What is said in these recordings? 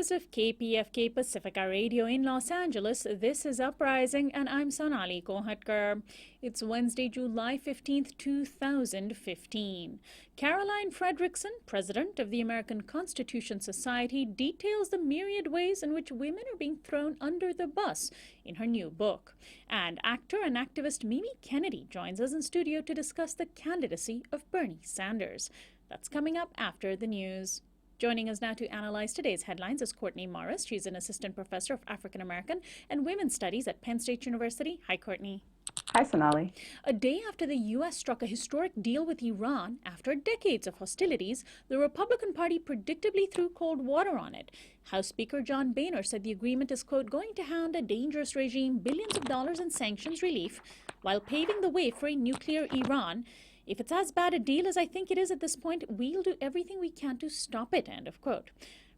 studios of KPFK Pacifica Radio in Los Angeles, this is Uprising, and I'm Sonali. It's Wednesday, July 15th, 2015. Caroline Fredrickson, president of the American Constitution Society, details the myriad ways in which women are being thrown under the bus in her new book. And actor and activist Mimi Kennedy joins us in studio to discuss the candidacy of Bernie Sanders. That's coming up after the news. Joining us now to analyze today's headlines is Courtney Morris. She's an assistant professor of African American and Women's Studies at Penn State University. Hi, Courtney. Hi, Sonali. A day after the U.S. struck a historic deal with Iran, after decades of hostilities, the Republican Party predictably threw cold water on it. House Speaker John Boehner said the agreement is, quote, going to hand a dangerous regime billions of dollars in sanctions relief while paving the way for a nuclear Iran. If it's as bad a deal as I think it is at this point, we'll do everything we can to stop it, end of quote.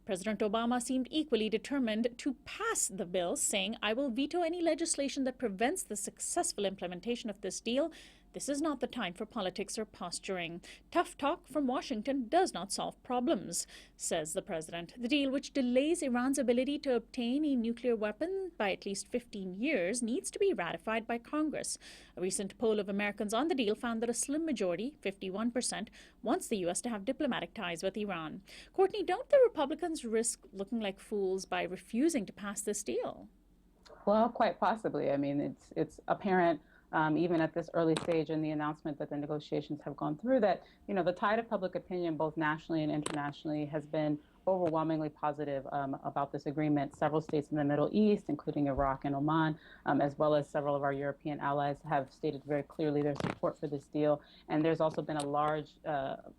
President Obama seemed equally determined to pass the bill, saying, I will veto any legislation that prevents the successful implementation of this deal. This is not the time for politics or posturing. Tough talk from Washington does not solve problems, says the president. The deal, which delays Iran's ability to obtain a nuclear weapon by at least 15 years, needs to be ratified by Congress. A recent poll of Americans on the deal found that a slim majority, 51%, wants the U.S. to have diplomatic ties with Iran. Courtney, don't the Republicans risk looking like fools by refusing to pass this deal? Well, quite possibly. I mean, it's apparent even at this early stage in the announcement that the negotiations have gone through that, you know, the tide of public opinion, both nationally and internationally, has been overwhelmingly positive about this agreement. Several states in the Middle East, including Iraq and Oman, as well as several of our European allies, have stated very clearly their support for this deal. And there's also been a large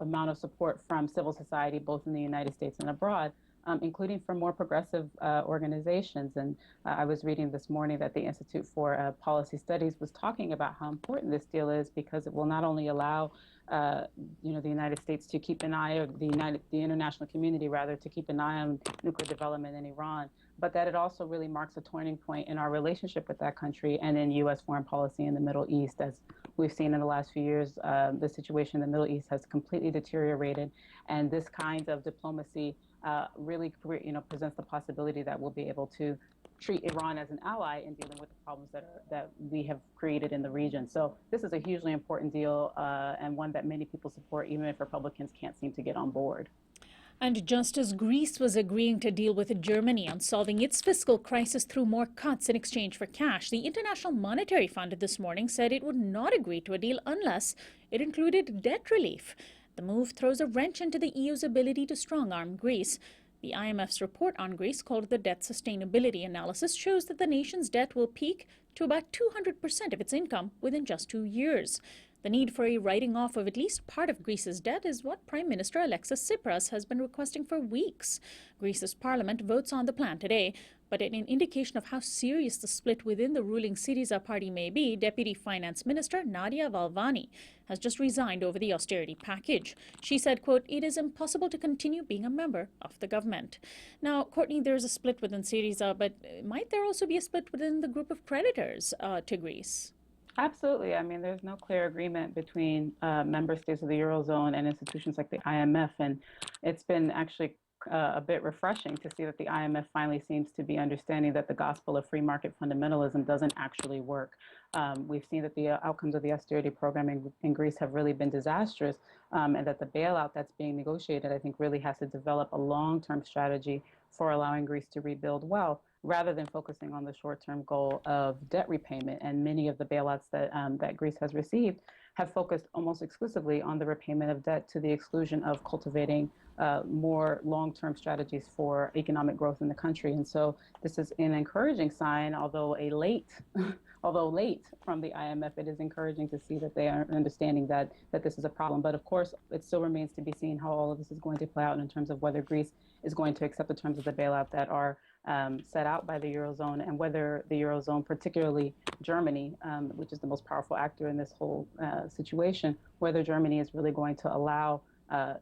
amount of support from civil society, both in the United States and abroad, including from more progressive organizations. And I was reading this morning that the Institute for Policy Studies was talking about how important this deal is because it will not only allow the United States to keep an eye, or the international community rather, to keep an eye on nuclear development in Iran, but that it also really marks a turning point in our relationship with that country and in U.S. foreign policy in the Middle East. As we've seen in the last few years, the situation in the Middle East has completely deteriorated, and this kind of diplomacy really, presents the possibility that we'll be able to treat Iran as an ally in dealing with the problems that we have created in the region. So this is a hugely important deal and one that many people support, even if Republicans can't seem to get on board. And just as Greece was agreeing to deal with Germany on solving its fiscal crisis through more cuts in exchange for cash, the International Monetary Fund this morning said it would not agree to a deal unless it included debt relief. The move throws a wrench into the EU's ability to strong-arm Greece. The IMF's report on Greece, called the Debt Sustainability Analysis, shows that the nation's debt will peak to about 200% of its income within just 2 years. The need for a writing off of at least part of Greece's debt is what Prime Minister Alexis Tsipras has been requesting for weeks. Greece's parliament votes on the plan today, but in an indication of how serious the split within the ruling Syriza party may be, Deputy Finance Minister Nadia Valvani has just resigned over the austerity package. She said, quote, it is impossible to continue being a member of the government. Now, Courtney, there's a split within Syriza, but might there also be a split within the group of creditors to Greece? Absolutely. I mean, there's no clear agreement between member states of the Eurozone and institutions like the IMF. And it's been actually a bit refreshing to see that the IMF finally seems to be understanding that the gospel of free market fundamentalism doesn't actually work. We've seen that the outcomes of the austerity program in Greece have really been disastrous, and that the bailout that's being negotiated, I think, really has to develop a long-term strategy for allowing Greece to rebuild well, rather than focusing on the short-term goal of debt repayment. And many of the bailouts that Greece has received have focused almost exclusively on the repayment of debt, to the exclusion of cultivating more long-term strategies for economic growth in the country. And so this is an encouraging sign, although late from the IMF. It is encouraging to see that they are understanding that this is a problem. But of course, it still remains to be seen how all of this is going to play out in terms of whether Greece is going to accept the terms of the bailout that are set out by the Eurozone, and whether the Eurozone, particularly Germany, which is the most powerful actor in this whole situation, whether Germany is really going to allow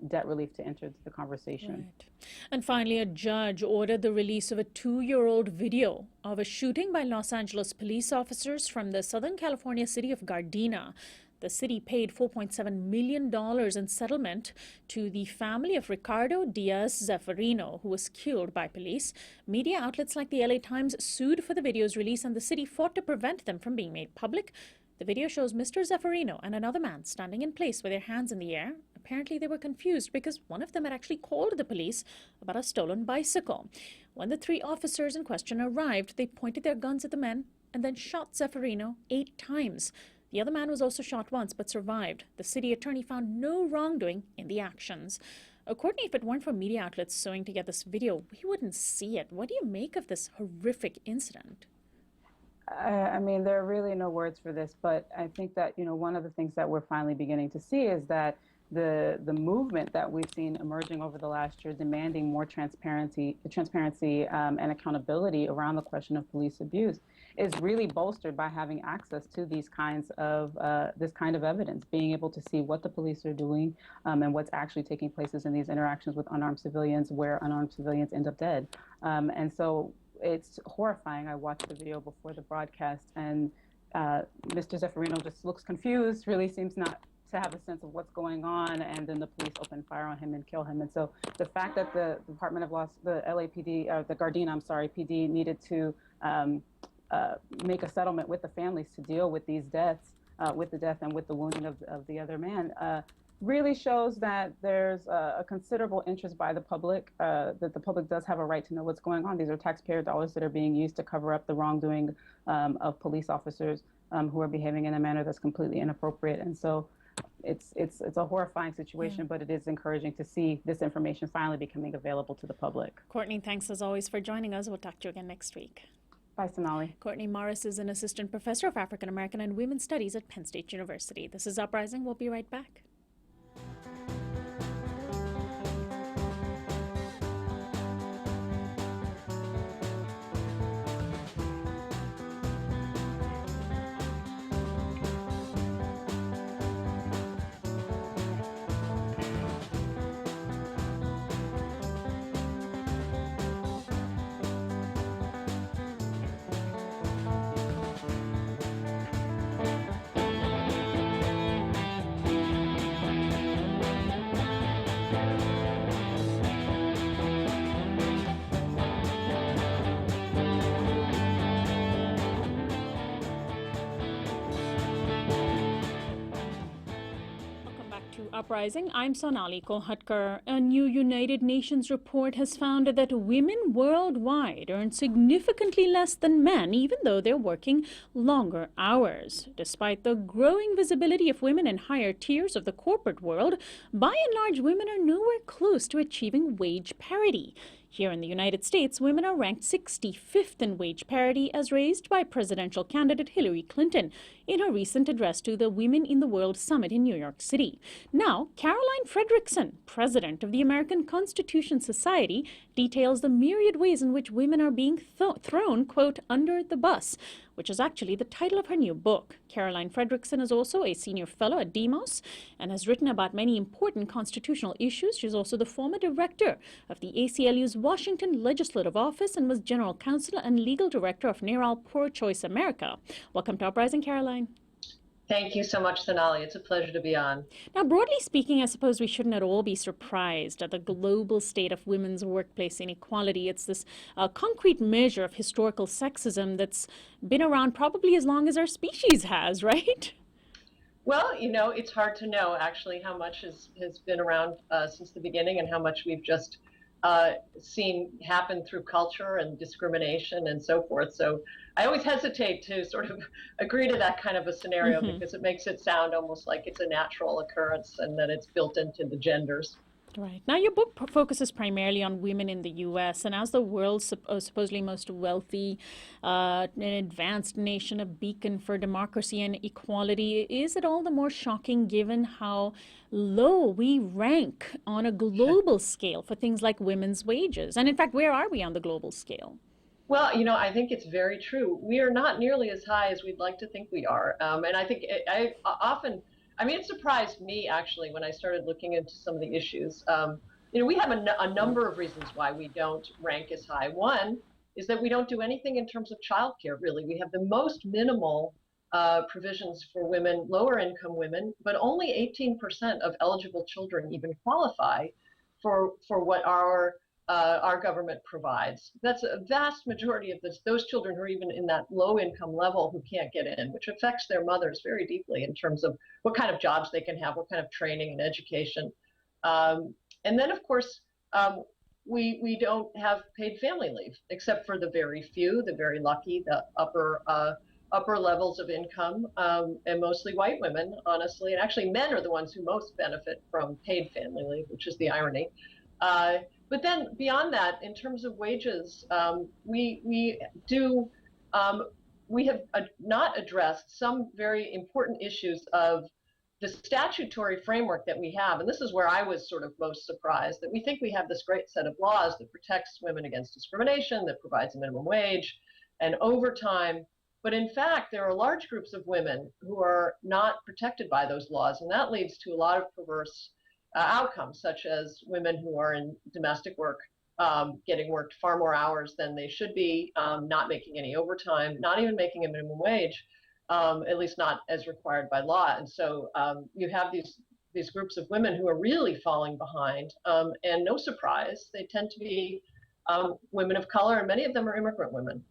debt relief to enter the conversation. Right. And finally, a judge ordered the release of a 2-year-old video of a shooting by Los Angeles police officers from the Southern California city of Gardena. The city paid $4.7 million in settlement to the family of Ricardo Diaz-Zeferino, who was killed by police. Media outlets like the LA Times sued for the video's release, and the city fought to prevent them from being made public. The video shows Mr. Zeferino and another man standing in place with their hands in the air. Apparently, they were confused because one of them had actually called the police about a stolen bicycle. When the three officers in question arrived, they pointed their guns at the men and then shot Zeferino 8 times. The other man was also shot once but survived. The city attorney found no wrongdoing in the actions. Courtney, if it weren't for media outlets suing to get this video, we wouldn't see it. What do you make of this horrific incident? I mean, there are really no words for this, but I think that, one of the things that we're finally beginning to see is that the movement that we've seen emerging over the last year, demanding more transparency and accountability around the question of police abuse, is really bolstered by having access to these kinds of this kind of evidence, being able to see what the police are doing and what's actually taking place in these interactions with unarmed civilians, where unarmed civilians end up dead, and so it's horrifying. I watched the video before the broadcast, and Mr. Zeferino just looks confused, really seems not to have a sense of what's going on, and then the police open fire on him and kill him. And so the fact that the the LAPD, the Gardena, PD needed to make a settlement with the families to deal with these deaths, with the death and with the wounding of the other man, really shows that there's a considerable interest by the public, that the public does have a right to know what's going on. These are taxpayer dollars that are being used to cover up the wrongdoing of police officers who are behaving in a manner that's completely inappropriate. And so it's a horrifying situation, but it is encouraging to see this information finally becoming available to the public. Courtney, thanks as always for joining us. We'll talk to you again next week. Bye, Sonali. Courtney Morris is an assistant professor of African American and Women's Studies at Penn State University. This is Uprising. We'll be right back. Uprising. I'm Sonali Kolhatkar. A new United Nations report has found that women worldwide earn significantly less than men, even though they're working longer hours. Despite the growing visibility of women in higher tiers of the corporate world, by and large, women are nowhere close to achieving wage parity. Here in the United States, women are ranked 65th in wage parity as raised by presidential candidate Hillary Clinton in her recent address to the Women in the World Summit in New York City. Now, Caroline Fredrickson, president of the American Constitution Society, details the myriad ways in which women are being thrown, quote, under the bus, which is actually the title of her new book. Caroline Fredrickson is also a senior fellow at Demos and has written about many important constitutional issues. She's also the former director of the ACLU's Washington Legislative Office and was general counsel and legal director of NARAL Pro-Choice America. Welcome to Uprising, Caroline. Thank you so much, Sonali. It's a pleasure to be on. Now, broadly speaking, I suppose we shouldn't at all be surprised at the global state of women's workplace inequality. It's this concrete measure of historical sexism that's been around probably as long as our species has, right? Well, it's hard to know actually how much has been around since the beginning and how much we've just seen happen through culture and discrimination and so forth. So I always hesitate to sort of agree to that kind of a scenario because it makes it sound almost like it's a natural occurrence and that it's built into the genders. Right. Now, your book focuses primarily on women in the U.S. and as the world's supposedly most wealthy and advanced nation, a beacon for democracy and equality, is it all the more shocking given how low we rank on a global scale for things like women's wages? And in fact, where are we on the global scale? Well, I think it's very true. We are not nearly as high as we'd like to think we are. And I think it surprised me, actually, when I started looking into some of the issues. We have a number of reasons why we don't rank as high. One is that we don't do anything in terms of childcare, really. We have the most minimal provisions for women, lower income women, but only 18% of eligible children even qualify for what our government provides. That's a vast majority of those children who are even in that low income level who can't get in, which affects their mothers very deeply in terms of what kind of jobs they can have, what kind of training and education. And then, of course, we don't have paid family leave, except for the very few, the very lucky, the upper levels of income, and mostly white women, honestly. And actually, men are the ones who most benefit from paid family leave, which is the irony. But then beyond that, in terms of wages, we have not addressed some very important issues of the statutory framework that we have. And this is where I was sort of most surprised, that we think we have this great set of laws that protects women against discrimination, that provides a minimum wage and overtime. But in fact, there are large groups of women who are not protected by those laws. And that leads to a lot of perverse outcomes, such as women who are in domestic work getting worked far more hours than they should be, not making any overtime, not even making a minimum wage, at least not as required by law. And so you have these groups of women who are really falling behind, and no surprise, they tend to be women of color, and many of them are immigrant women.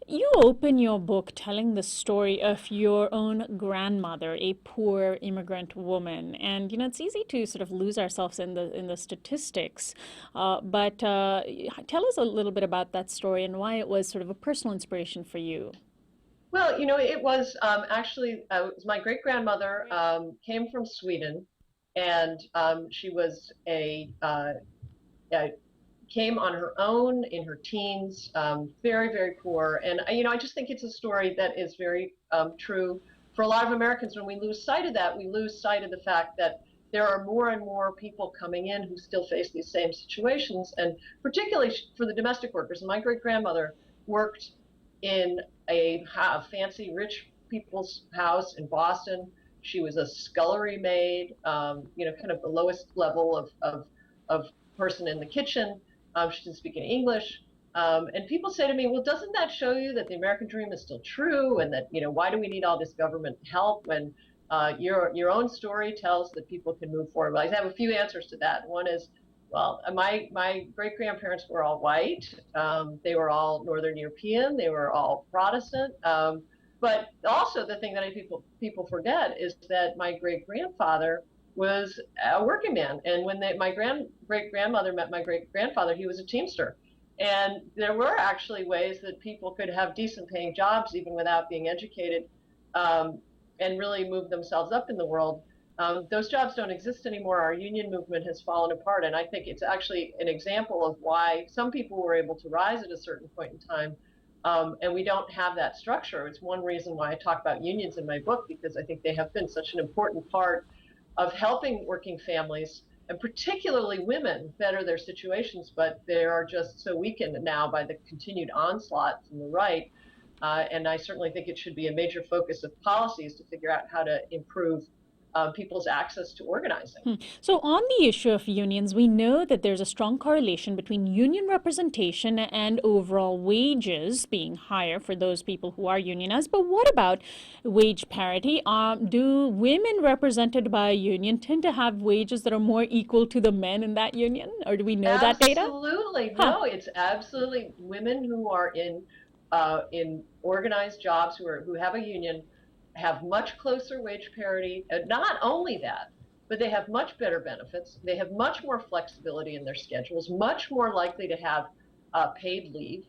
You open your book telling the story of your own grandmother, a poor immigrant woman, and it's easy to sort of lose ourselves in the statistics. But tell us a little bit about that story and why it was sort of a personal inspiration for you. Well, it was actually it was my great grandmother came from Sweden, and she was came on her own in her teens, very, very poor. And, I just think it's a story that is very true for a lot of Americans. When we lose sight of that, we lose sight of the fact that there are more and more people coming in who still face these same situations, and particularly for the domestic workers. My great grandmother worked in a fancy rich people's house in Boston. She was a scullery maid, kind of the lowest level of person in the kitchen. She didn't speak any English. And people say to me, well, doesn't that show you that the American dream is still true, and that, why do we need all this government help when your own story tells that people can move forward? Well, I have a few answers to that. One is, well, my great-grandparents were all white. They were all Northern European. They were all Protestant. But also the thing that people forget is that my great-grandfather was a working man. And when my great-grandmother met my great-grandfather, he was a Teamster. And there were actually ways that people could have decent paying jobs even without being educated, and really move themselves up in the world. Those jobs don't exist anymore. Our union movement has fallen apart. And I think it's actually an example of why some people were able to rise at a certain point in time. And we don't have that structure. It's one reason why I talk about unions in my book, because I think they have been such an important part of helping working families, and particularly women, better their situations, but they are just so weakened now by the continued onslaught from the right. And I certainly think it should be a major focus of policies to figure out how to improve people's access to organizing. So on the issue of unions, we know that there's a strong correlation between union representation and overall wages being higher for those people who are unionized. But what about wage parity? Do women represented by a union tend to have wages that are more equal to the men in that union? Or do we know that data? Absolutely. No, it's absolutely women who are in organized jobs who have a union have much closer wage parity. Not only that, but they have much better benefits. They have much more flexibility in their schedules, much more likely to have paid leave.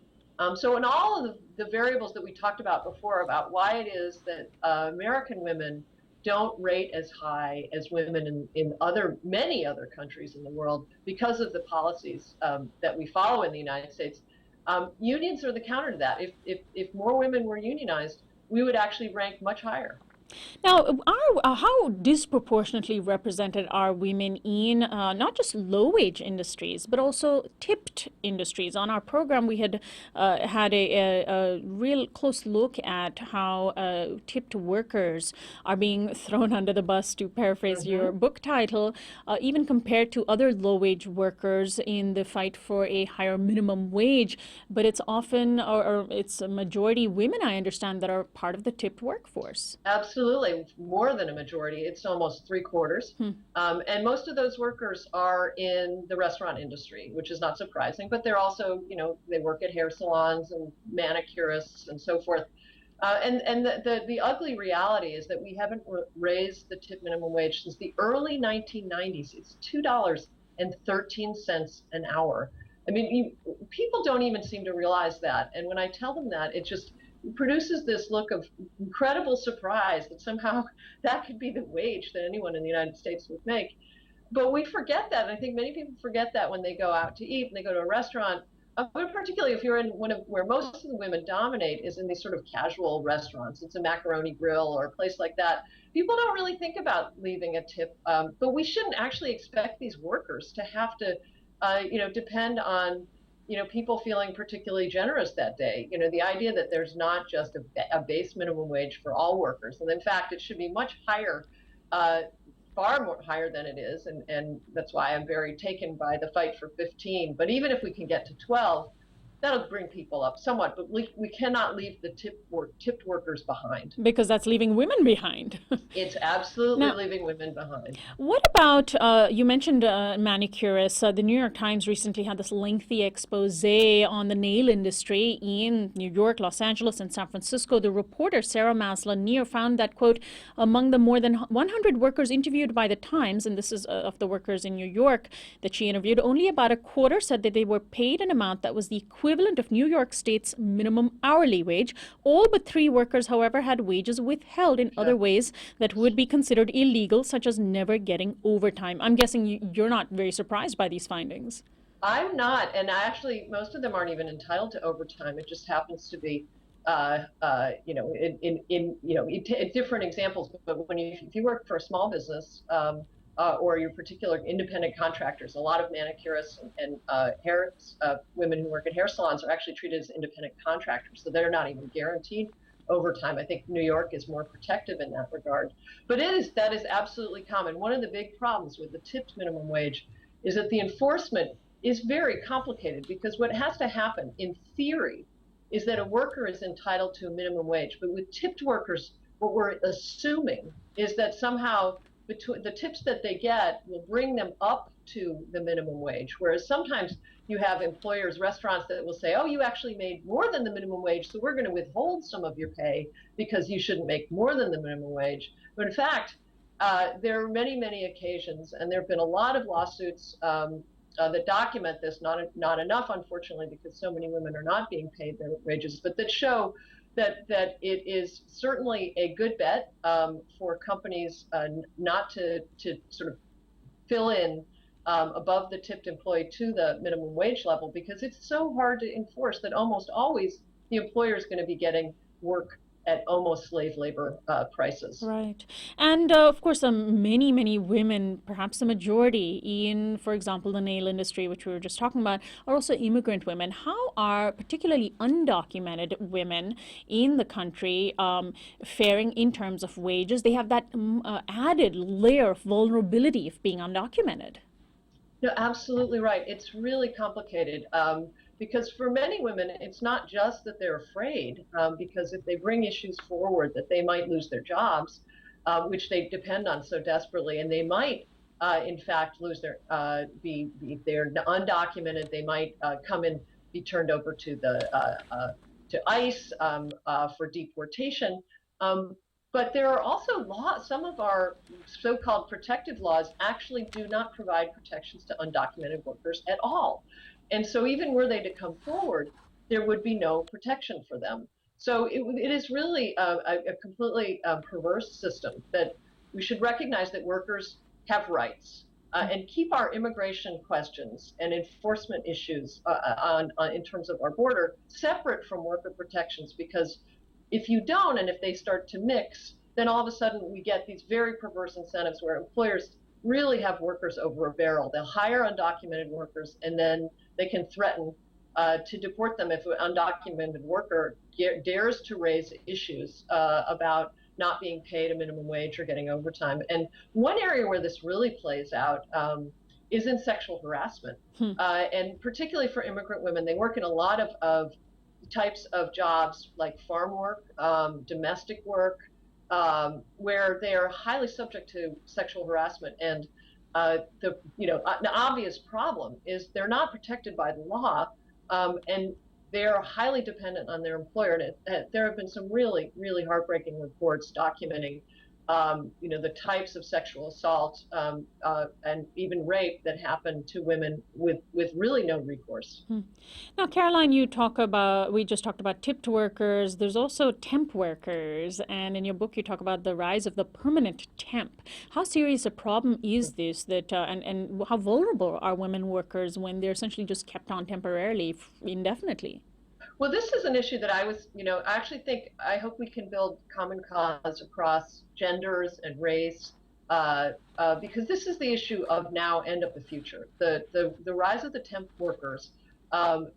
So in all of the variables that we talked about before about why it is that American women don't rate as high as women in many other countries in the world because of the policies that we follow in the United States, unions are the counter to that. If more women were unionized, we would actually rank much higher. Now, how disproportionately represented are women in not just low-wage industries, but also tipped industries? On our program, we had had a real close look at how tipped workers are being thrown under the bus, to paraphrase your book title, even compared to other low-wage workers in the fight for a higher minimum wage. But it's often, or it's a majority women, I understand, that are part of the tipped workforce. Absolutely, more than a majority. It's almost three quarters. And most of those workers are in the restaurant industry, which is not surprising, but they're also, they work at hair salons and manicurists and so forth. And the ugly reality is that we haven't raised the tip minimum wage since the early 1990s. It's $2.13 an hour. I mean, people don't even seem to realize that. And when I tell them that, it just produces this look of incredible surprise that somehow that could be the wage that anyone in the United States would make. But we forget that. And I think many people forget that when they go out to eat and they go to a restaurant. But particularly if you're in one of where most of the women dominate is in these sort of casual restaurants. It's a macaroni grill or a place like that. People don't really think about leaving a tip, but we shouldn't actually expect these workers to have to, depend on people feeling particularly generous that day. The idea that there's not just a base minimum wage for all workers, and in fact, it should be much higher, far more higher than it is, and that's why I'm very taken by the fight for 15. But even if we can get to 12, that'll bring people up somewhat, but we cannot leave the tipped workers behind. Because that's leaving women behind. It's absolutely Now, leaving women behind. what about, you mentioned manicurists. The New York Times recently had this lengthy expose on the nail industry in New York, Los Angeles, and San Francisco. The reporter, Sarah Maslan-Neer, found that, quote, among the more than 100 workers interviewed by the Times, and this is of the workers in New York that she interviewed, only about a quarter said that they were paid an amount that was the equivalent of New York State's minimum hourly wage. All but 3 workers, however, had wages withheld in other ways that would be considered illegal, such as never getting overtime. I'm guessing you're not very surprised by these findings. I'm not, and actually, most of them aren't even entitled to overtime. It just happens to be, different examples. But if you work for a small business, or your particular independent contractors, a lot of manicurists and hair women who work at hair salons are actually treated as independent contractors, so they're not even guaranteed overtime. I think New York is more protective in that regard. But that is absolutely common. One of the big problems with the tipped minimum wage is that the enforcement is very complicated, because what has to happen in theory is that a worker is entitled to a minimum wage. But with tipped workers, what we're assuming is that somehow between the tips that they get will bring them up to the minimum wage. Whereas sometimes you have employers, restaurants that will say, oh, you actually made more than the minimum wage, so we're going to withhold some of your pay because you shouldn't make more than the minimum wage. But in fact, there are many, many occasions, and there have been a lot of lawsuits that document this, not enough, unfortunately, because so many women are not being paid their wages, but that show that it is certainly a good bet for companies not to sort of fill in above the tipped employee to the minimum wage level, because it's so hard to enforce that almost always the employer is going to be getting work at almost slave labor prices. Right. And of course, many, many women, perhaps the majority in, for example, the nail industry, which we were just talking about, are also immigrant women. How are particularly undocumented women in the country faring in terms of wages? They have that added layer of vulnerability of being undocumented. No, absolutely right. It's really complicated. Because for many women, it's not just that they're afraid, because if they bring issues forward that they might lose their jobs, which they depend on so desperately, and they might, in fact, lose their, if they're undocumented, they might come and be turned over to to ICE for deportation. But there are also laws, some of our so-called protective laws actually do not provide protections to undocumented workers at all. And so even were they to come forward, there would be no protection for them. So it is really a completely perverse system, that we should recognize that workers have rights and keep our immigration questions and enforcement issues in terms of our border separate from worker protections, because if you don't, and if they start to mix, then all of a sudden we get these very perverse incentives where employers really have workers over a barrel. They'll hire undocumented workers, and then they can threaten to deport them if an undocumented worker dares to raise issues about not being paid a minimum wage or getting overtime. And one area where this really plays out is in sexual harassment. And particularly for immigrant women, they work in a lot of types of jobs like farm work, domestic work, where they are highly subject to sexual harassment. And the obvious problem is they're not protected by the law, and they're highly dependent on their employer. And there have been some really, really heartbreaking reports documenting the types of sexual assault and even rape that happen to women with really no recourse. Now, Caroline, we just talked about tipped workers. There's also temp workers. And in your book, you talk about the rise of the permanent temp. How serious a problem is this and how vulnerable are women workers when they're essentially just kept on temporarily, indefinitely? Well, this is an issue that I hope we can build common cause across genders and race, because this is the issue of now and of the future. The rise of the temp workers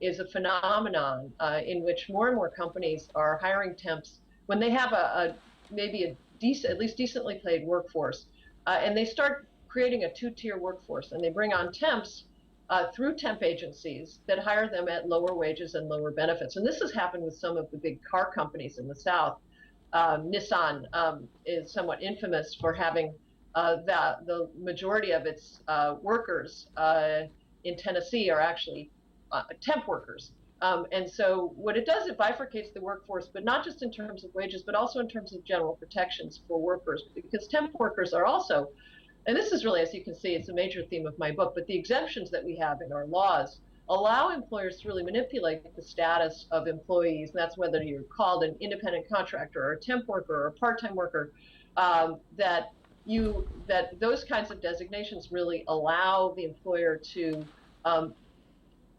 is a phenomenon in which more and more companies are hiring temps when they have maybe at least decently paid workforce, and they start creating a two-tier workforce, and they bring on temps through temp agencies that hire them at lower wages and lower benefits. And this has happened with some of the big car companies in the South. Nissan is somewhat infamous for having the majority of its workers in Tennessee are actually temp workers. And so what it does, it bifurcates the workforce, but not just in terms of wages, but also in terms of general protections for workers, because temp workers are also, and this is really, as you can see, it's a major theme of my book, but the exemptions that we have in our laws allow employers to really manipulate the status of employees, and that's whether you're called an independent contractor or a temp worker or a part-time worker, that those kinds of designations really allow the employer to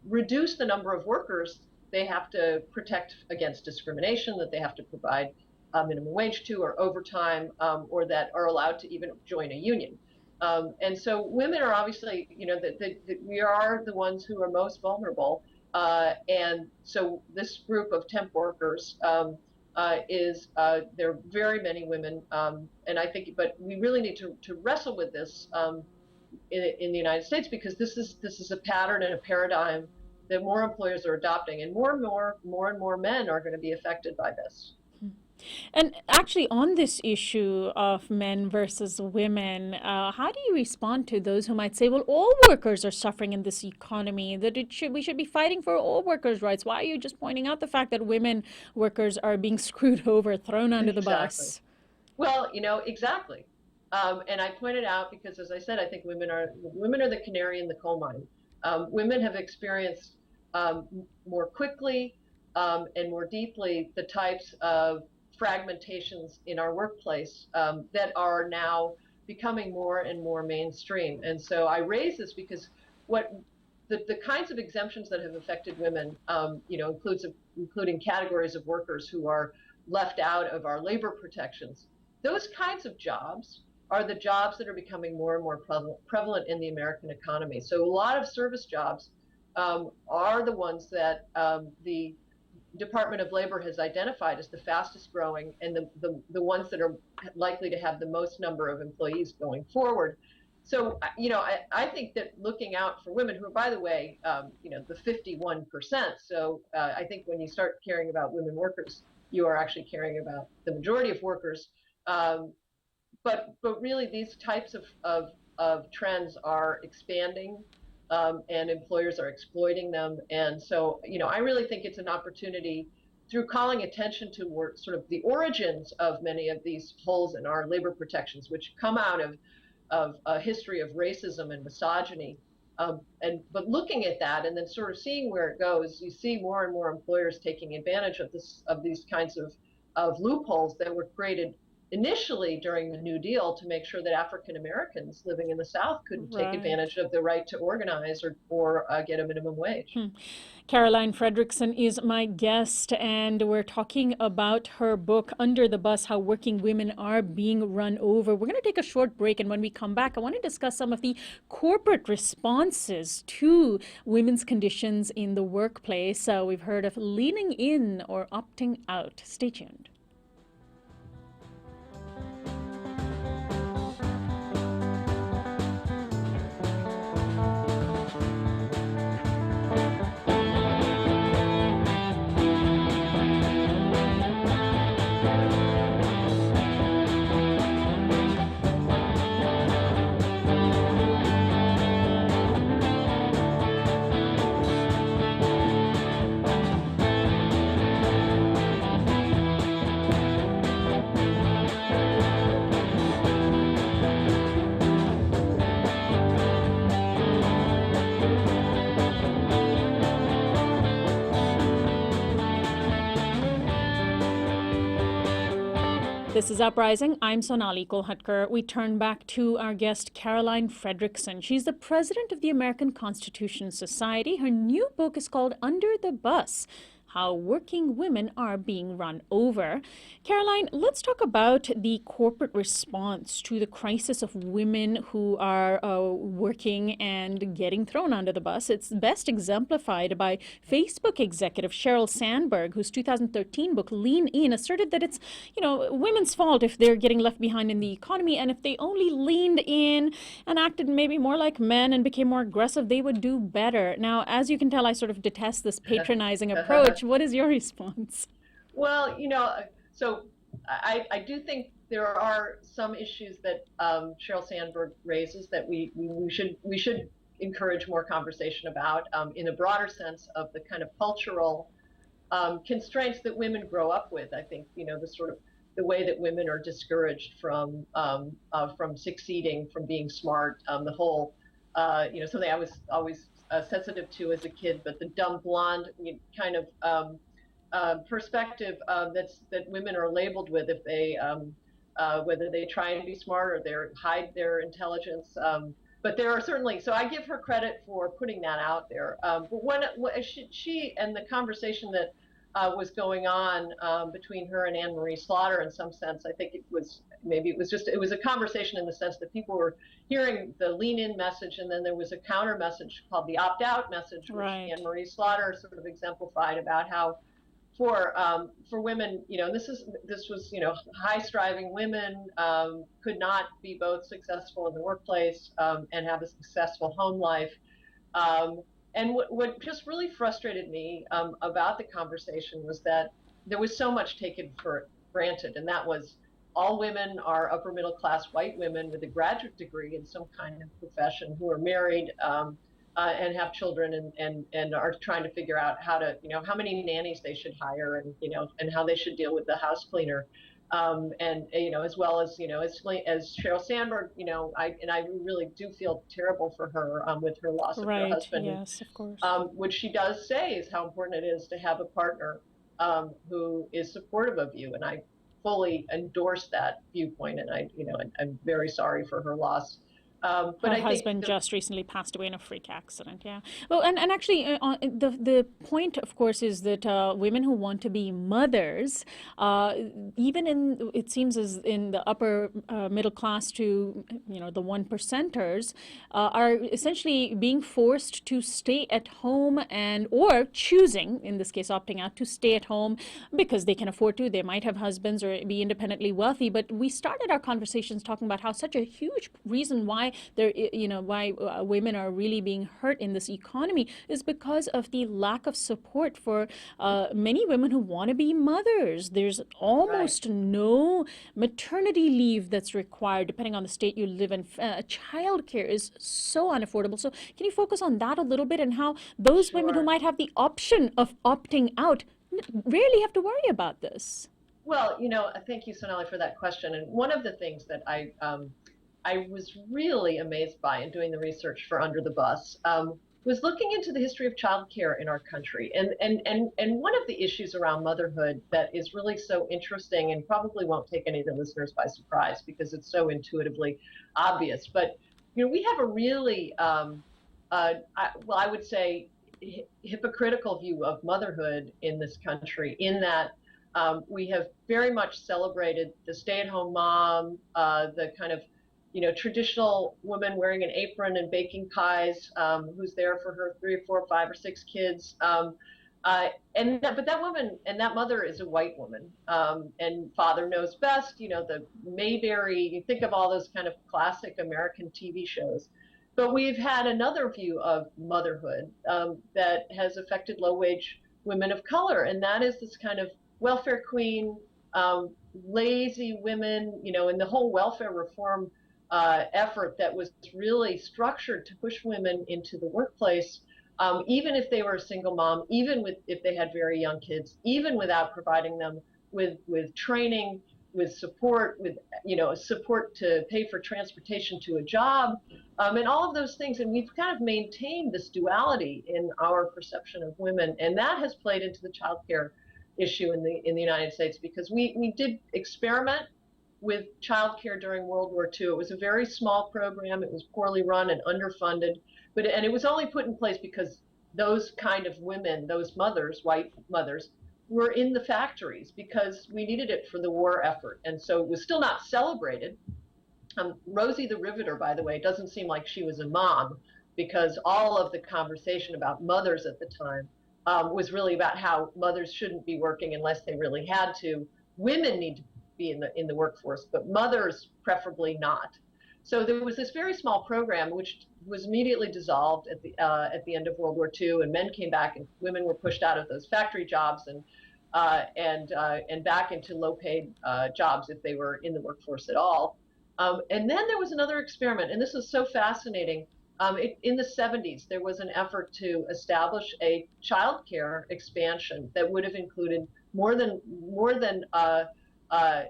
reduce the number of workers they have to protect against discrimination, that they have to provide a minimum wage to, or overtime, or that are allowed to even join a union. And so women are obviously, we are the ones who are most vulnerable. And so this group of temp workers there are very many women. And I think, but we really need to wrestle with this in the United States, because this is a pattern and a paradigm that more employers are adopting, and more and more men are going to be affected by this. And actually, on this issue of men versus women, how do you respond to those who might say, well, all workers are suffering in this economy, that we should be fighting for all workers' rights? Why are you just pointing out the fact that women workers are being screwed over, thrown under the bus? Well, exactly. And I pointed out because, as I said, I think women are the canary in the coal mine. Women have experienced more quickly and more deeply the types of fragmentations in our workplace that are now becoming more and more mainstream. And so I raise this because the kinds of exemptions that have affected women, including categories of workers who are left out of our labor protections. Those kinds of jobs are the jobs that are becoming more and more prevalent in the American economy. So a lot of service jobs are the ones that the Department of Labor has identified as the fastest growing and the ones that are likely to have the most number of employees going forward. So, I think that looking out for women, who are, by the way, the 51%. So I think when you start caring about women workers, you are actually caring about the majority of workers. But really, these types of trends are expanding. And employers are exploiting them. And so, I really think it's an opportunity, through calling attention to sort of the origins of many of these holes in our labor protections, which come out of a history of racism and misogyny. But looking at that and then sort of seeing where it goes, you see more and more employers taking advantage of these kinds of loopholes that were created initially during the New Deal to make sure that African Americans living in the South couldn't take Right. advantage of the right to organize or get a minimum wage. Caroline Fredrickson is my guest, and we're talking about her book, Under the Bus, How Working Women Are Being Run Over. We're going to take a short break, and when we come back, I want to discuss some of the corporate responses to women's conditions in the workplace. We've heard of leaning in or opting out. Stay tuned. This is Uprising. I'm Sonali Kolhatkar. We turn back to our guest, Caroline Fredrickson. She's the president of the American Constitution Society. Her new book is called Under the Bus, How Working Women Are Being Run Over. Caroline, let's talk about the corporate response to the crisis of women who are working and getting thrown under the bus. It's best exemplified by Facebook executive Sheryl Sandberg, whose 2013 book, Lean In, asserted that it's, women's fault if they're getting left behind in the economy, and if they only leaned in and acted maybe more like men and became more aggressive, they would do better. Now, as you can tell, I sort of detest this patronizing approach. What is your response? Well, so I do think there are some issues that Sheryl Sandberg raises that we should encourage more conversation about in a broader sense of the kind of cultural constraints that women grow up with. I think the way that women are discouraged from succeeding, from being smart, the whole something I was always sensitive to as a kid, but the dumb blonde kind of perspective that women are labeled with if they whether they try and be smart or they hide their intelligence. But there are certainly, so I give her credit for putting that out there. But when she and the conversation that was going on between her and Anne Marie Slaughter, in some sense, I think it was a conversation in the sense that people were hearing the lean in message, and then there was a counter message called the opt out message, which Right. Anne Marie Slaughter sort of exemplified about how for women, this was high striving women could not be both successful in the workplace and have a successful home life. And what just really frustrated me about the conversation was that there was so much taken for granted, and that was all women are upper middle class white women with a graduate degree in some kind of profession who are married and have children and are trying to figure out how to, how many nannies they should hire and how they should deal with the house cleaner. As well as, as Sheryl Sandberg, I really do feel terrible for her with her loss of her husband. Yes, of course. What she does say is how important it is to have a partner who is supportive of you. And I fully endorse that viewpoint. And I'm very sorry for her loss. But her husband just recently passed away in a freak accident. Yeah. Well, and actually, the point, of course, is that women who want to be mothers, even it seems as in the upper middle class to the 1%ers, are essentially being forced to stay at home or choosing, in this case, opting out to stay at home because they can afford to. They might have husbands or be independently wealthy. But we started our conversations talking about how such a huge reason why women are really being hurt in this economy is because of the lack of support for many women who want to be mothers. There's almost no maternity leave that's required, depending on the state you live in. Childcare is so unaffordable. So can you focus on that a little bit and how those women who might have the option of opting out rarely have to worry about this? Well, thank you, Sonali, for that question. And one of the things that I was really amazed by in doing the research for Under the Bus was looking into the history of childcare in our country. And one of the issues around motherhood that is really so interesting and probably won't take any of the listeners by surprise because it's so intuitively obvious. But, we have a really, I would say, hypocritical view of motherhood in this country in that we have very much celebrated the stay-at-home mom, the kind of traditional woman wearing an apron and baking pies, who's there for her 3 or 4 or 5 or 6 kids. But that woman and that mother is a white woman, and father knows best. The Mayberry. You think of all those kind of classic American TV shows. But we've had another view of motherhood that has affected low-wage women of color, and that is this kind of welfare queen, lazy women, and the whole welfare reform effort that was really structured to push women into the workplace, even if they were a single mom, even if they had very young kids, even without providing them with training, with support, with support to pay for transportation to a job, and all of those things. And we've kind of maintained this duality in our perception of women, and that has played into the childcare issue in the United States, because we did experiment with childcare during World War II. It was a very small program. It was poorly run and underfunded, and it was only put in place because those kind of women, those mothers, white mothers, were in the factories because we needed it for the war effort. And so it was still not celebrated. Rosie the Riveter, by the way, doesn't seem like she was a mom, because all of the conversation about mothers at the time was really about how mothers shouldn't be working unless they really had to. Women need to be in the workforce, but mothers preferably not. So there was this very small program which was immediately dissolved at the end of World War II, and men came back, and women were pushed out of those factory jobs and back into low-paid jobs if they were in the workforce at all. And then there was another experiment, and this is so fascinating. In the 70s, there was an effort to establish a child care expansion that would have included more than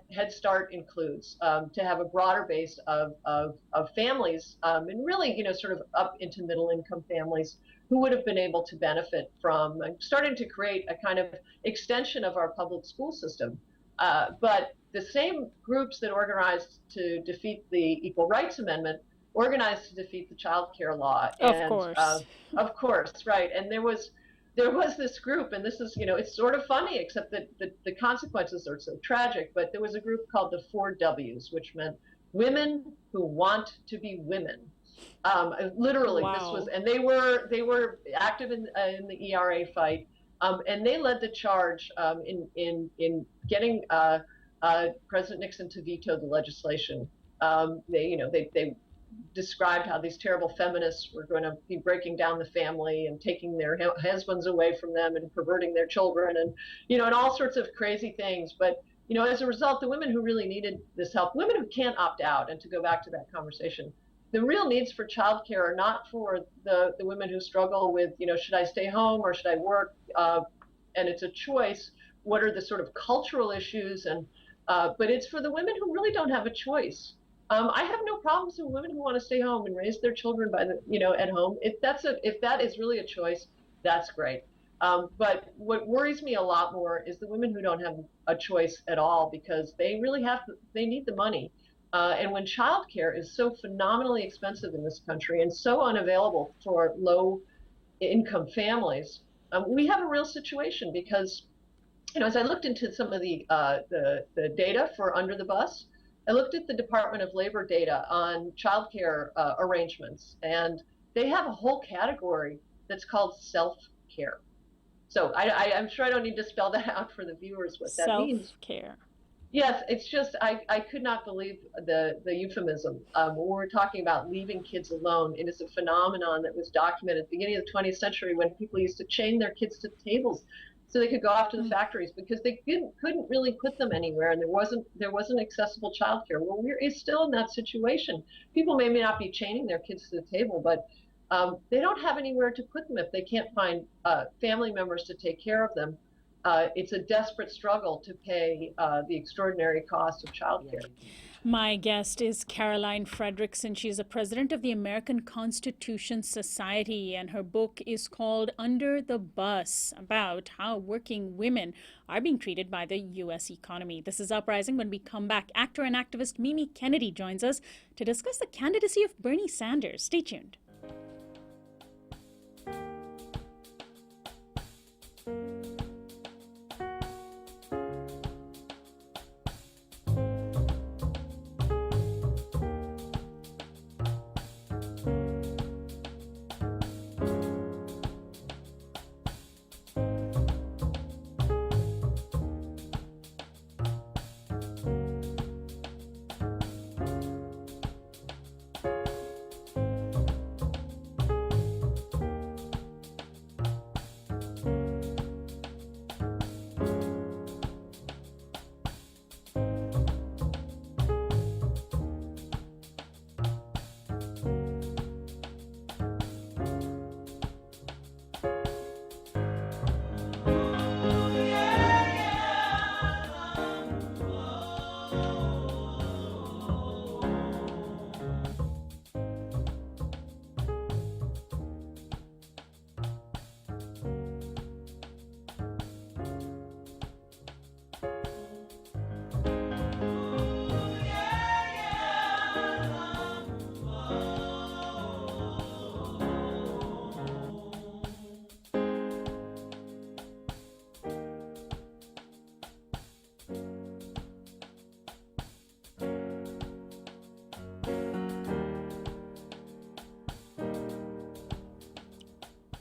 Head Start includes, to have a broader base of families, and really, sort of up into middle income families who would have been able to benefit from starting to create a kind of extension of our public school system. But the same groups that organized to defeat the Equal Rights Amendment organized to defeat the child care law. Of course, right. And there was this group, and this is, it's sort of funny, except that the consequences are so tragic, but there was a group called the 4 Ws, which meant women who want to be women. Literally, wow. This was, and they were active in the ERA fight, and they led the charge in getting President Nixon to veto the legislation. They described how these terrible feminists were going to be breaking down the family and taking their husbands away from them and perverting their children, and and all sorts of crazy things. But as a result, the women who really needed this help, women who can't opt out, and to go back to that conversation, the real needs for childcare are not for the women who struggle with, should I stay home or should I work? And it's a choice. What are the sort of cultural issues? And but it's for the women who really don't have a choice. I have no problems with women who want to stay home and raise their children at home. If that is really a choice, that's great. But what worries me a lot more is the women who don't have a choice at all, because they really they need the money. And when childcare is so phenomenally expensive in this country and so unavailable for low-income families, we have a real situation, because, as I looked into some of the data for Under the Bus, I looked at the Department of Labor data on childcare arrangements, and they have a whole category that's called self-care. So I'm sure I don't need to spell that out for the viewers what that means. Self-care. Yes, it's just, I could not believe the euphemism. When we're talking about leaving kids alone, it is a phenomenon that was documented at the beginning of the 20th century, when people used to chain their kids to tables so they could go off to the factories, because they couldn't really put them anywhere, and there wasn't accessible childcare. Well, we're still in that situation. People may not be chaining their kids to the table, but they don't have anywhere to put them if they can't find family members to take care of them. It's a desperate struggle to pay the extraordinary cost of childcare. My guest is Caroline Fredrickson. She's the president of the American Constitution Society, and her book is called Under the Bus, about how working women are being treated by the U.S. economy. This is Uprising. When we come back, actor and activist Mimi Kennedy joins us to discuss the candidacy of Bernie Sanders. Stay tuned.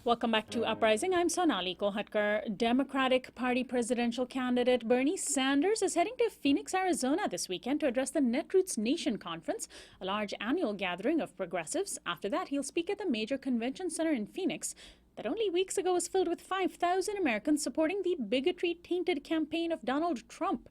Welcome back to Uprising. I'm Sonali. Democratic Party presidential candidate Bernie Sanders is heading to Phoenix, Arizona this weekend to address the Netroots Nation Conference, a large annual gathering of progressives. After that, he'll speak at the major convention center in Phoenix that only weeks ago was filled with 5,000 Americans supporting the bigotry-tainted campaign of Donald Trump.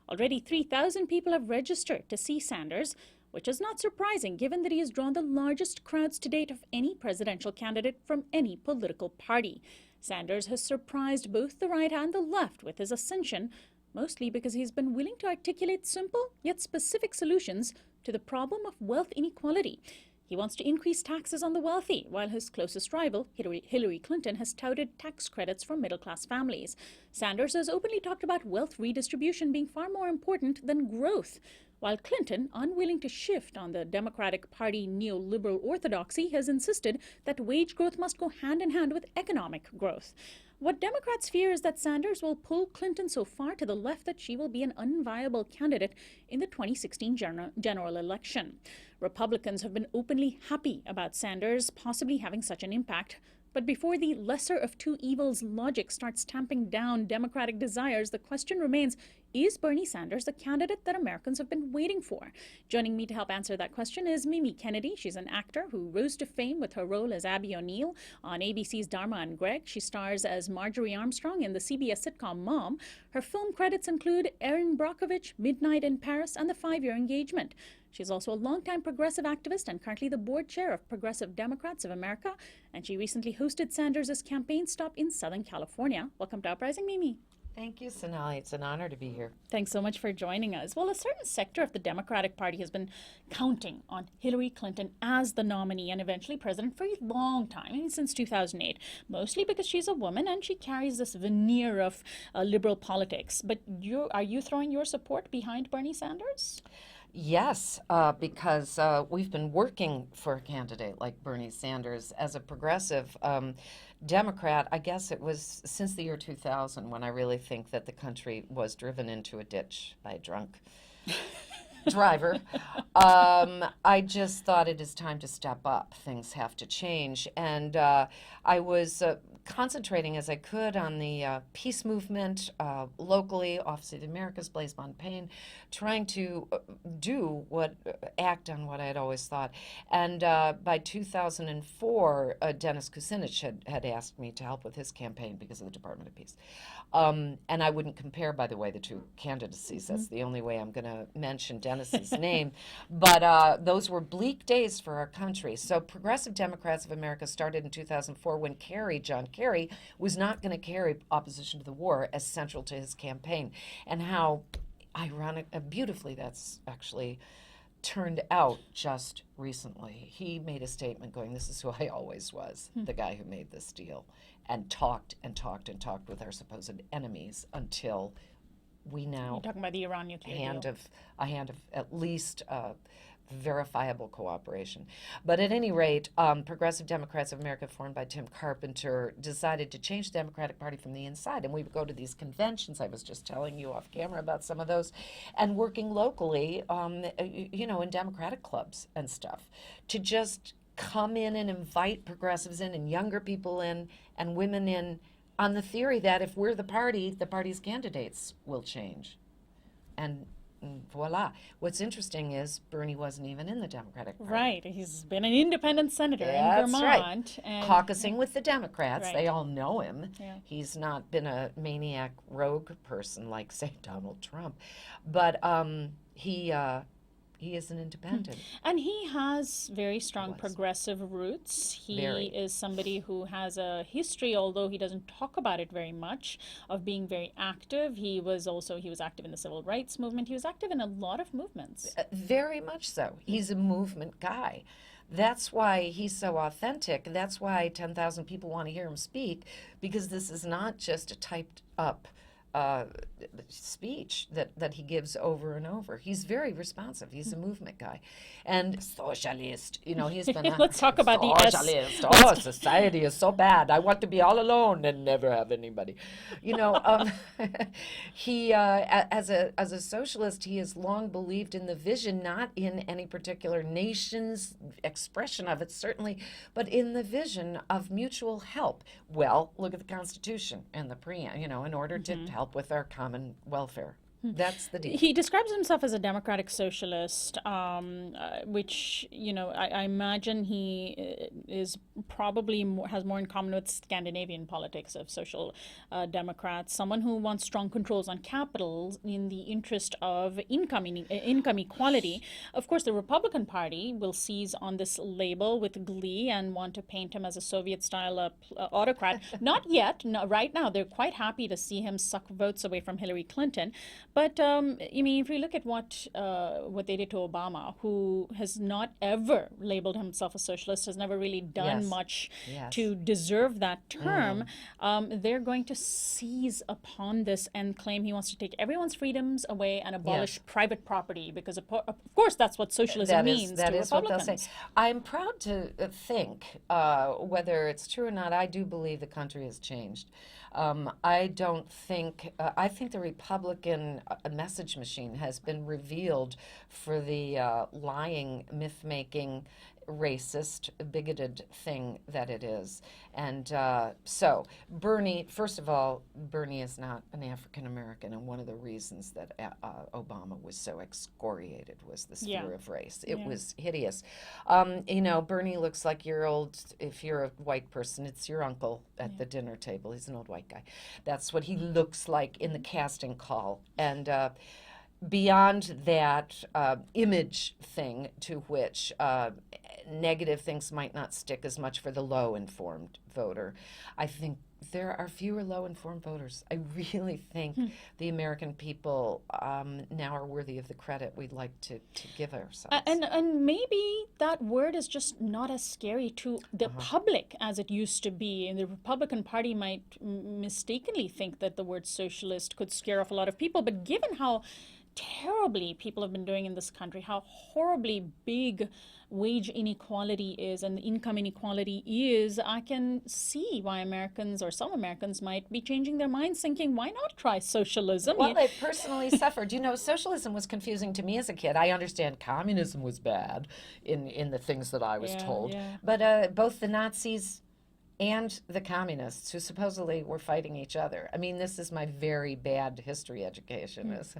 Already 3,000 people have registered to see Sanders, which is not surprising given that he has drawn the largest crowds to date of any presidential candidate from any political party. Sanders has surprised both the right and the left with his ascension, mostly because he's been willing to articulate simple yet specific solutions to the problem of wealth inequality. He wants to increase taxes on the wealthy, while his closest rival, Hillary Clinton, has touted tax credits for middle-class families. Sanders has openly talked about wealth redistribution being far more important than growth, while Clinton, unwilling to shift on the Democratic Party neoliberal orthodoxy, has insisted that wage growth must go hand in hand with economic growth. What Democrats fear is that Sanders will pull Clinton so far to the left that she will be an unviable candidate in the 2016 general election. Republicans have been openly happy about Sanders possibly having such an impact. But before the lesser of two evils logic starts tamping down Democratic desires, the question remains, is Bernie Sanders the candidate that Americans have been waiting for? Joining me to help answer that question is Mimi Kennedy. She's an actor who rose to fame with her role as Abby O'Neill on ABC's Dharma and Greg. She stars as Marjorie Armstrong in the CBS sitcom Mom. Her film credits include Erin Brockovich, Midnight in Paris, and The 5-Year Engagement. She's also a longtime progressive activist and currently the board chair of Progressive Democrats of America. And she recently hosted Sanders' campaign stop in Southern California. Welcome to Uprising, Mimi. Thank you, Sonali. It's an honor to be here. Thanks so much for joining us. Well, a certain sector of the Democratic Party has been counting on Hillary Clinton as the nominee and eventually president for a long time, I mean, since 2008, mostly because she's a woman and she carries this veneer of liberal politics. But are you throwing your support behind Bernie Sanders? Yes, because we've been working for a candidate like Bernie Sanders as a progressive Democrat. I guess it was since the year 2000 when I really think that the country was driven into a ditch by a drunk driver. I just thought it is time to step up. Things have to change. And I was concentrating as I could on the peace movement locally, Office of the Americas, Blaise Montaigne, trying to act on what I had always thought. And by 2004, Dennis Kucinich had asked me to help with his campaign because of the Department of Peace. And I wouldn't compare, by the way, the two candidacies. That's the only way I'm going to mention Dennis's name. But those were bleak days for our country. So Progressive Democrats of America started in 2004 when John Kerry, was not going to carry opposition to the war as central to his campaign, and how beautifully, that's actually turned out just recently. He made a statement going, "This is who I always was, the guy who made this deal," and talked and talked and talked with our supposed enemies until we now You're talking about the Iran nuclear deal. a hand of at least verifiable cooperation. But at any rate, Progressive Democrats of America, formed by Tim Carpenter, decided to change the Democratic Party from the inside. And we would go to these conventions. I was just telling you off camera about some of those, and working locally, in Democratic clubs and stuff, to just come in and invite progressives in and younger people in and women in, on the theory that if we're the party's candidates will change. And voila. What's interesting is Bernie wasn't even in the Democratic Party. Right. He's been an independent senator in That's Vermont. right. And Caucusing with the Democrats. Right. They all know him. Yeah. He's not been a maniac rogue person like, say, Donald Trump. But he is an independent. And he has very strong Was. progressive roots. He Very. is somebody who has a history, although he doesn't talk about it very much, of being very active. He was active in the civil rights movement. He was active in a lot of movements. Very much so. He's a movement guy. That's why he's so authentic. That's why 10,000 people want to hear him speak, because this is not just a typed up speech that he gives over and over. He's very responsive. He's a movement guy. And socialist, he's been a Let's talk about the S. socialist. Oh, society is so bad. I want to be all alone and never have anybody. He, as a socialist, he has long believed in the vision, not in any particular nation's expression of it, certainly, but in the vision of mutual help. Well, look at the Constitution and the preamble, in order to help with our common welfare. That's the deal. He describes himself as a democratic socialist, which, I imagine he is probably has more in common with Scandinavian politics of social democrats, someone who wants strong controls on capital in the interest of income equality. Of course, the Republican Party will seize on this label with glee and want to paint him as a Soviet-style autocrat. Not yet. No, right now, they're quite happy to see him suck votes away from Hillary Clinton. But if we look at what they did to Obama, who has not ever labeled himself a socialist, has never really done much to deserve that term, they're going to seize upon this and claim he wants to take everyone's freedoms away and abolish private property, because of course that's what socialism means to Republicans. What they'll say. I'm proud to think, whether it's true or not, I do believe the country has changed. I think the Republican message machine has been revealed for the lying, myth-making, racist, bigoted thing that it is. And so Bernie, first of all, Bernie is not an African American, and one of the reasons that Obama was so excoriated was this fear of race. It was hideous. Bernie looks like if you're a white person, it's your uncle at the dinner table. He's an old white guy. That's what he looks like in the casting call. And beyond that image thing, to which negative things might not stick as much for the low-informed voter, I think there are fewer low-informed voters. I really think the American people now are worthy of the credit we'd like to give ourselves. And maybe that word is just not as scary to the public as it used to be. And the Republican Party might mistakenly think that the word socialist could scare off a lot of people. But given how terribly people have been doing in this country, how horribly big wage inequality is and income inequality is, I can see why Americans, or some Americans, might be changing their minds, thinking, why not try socialism? Well, they personally suffered. Socialism was confusing to me as a kid. I understand communism was bad in the things that I was told. Yeah. But both the Nazis and the communists, who supposedly were fighting each other. I mean, this is my very bad history education as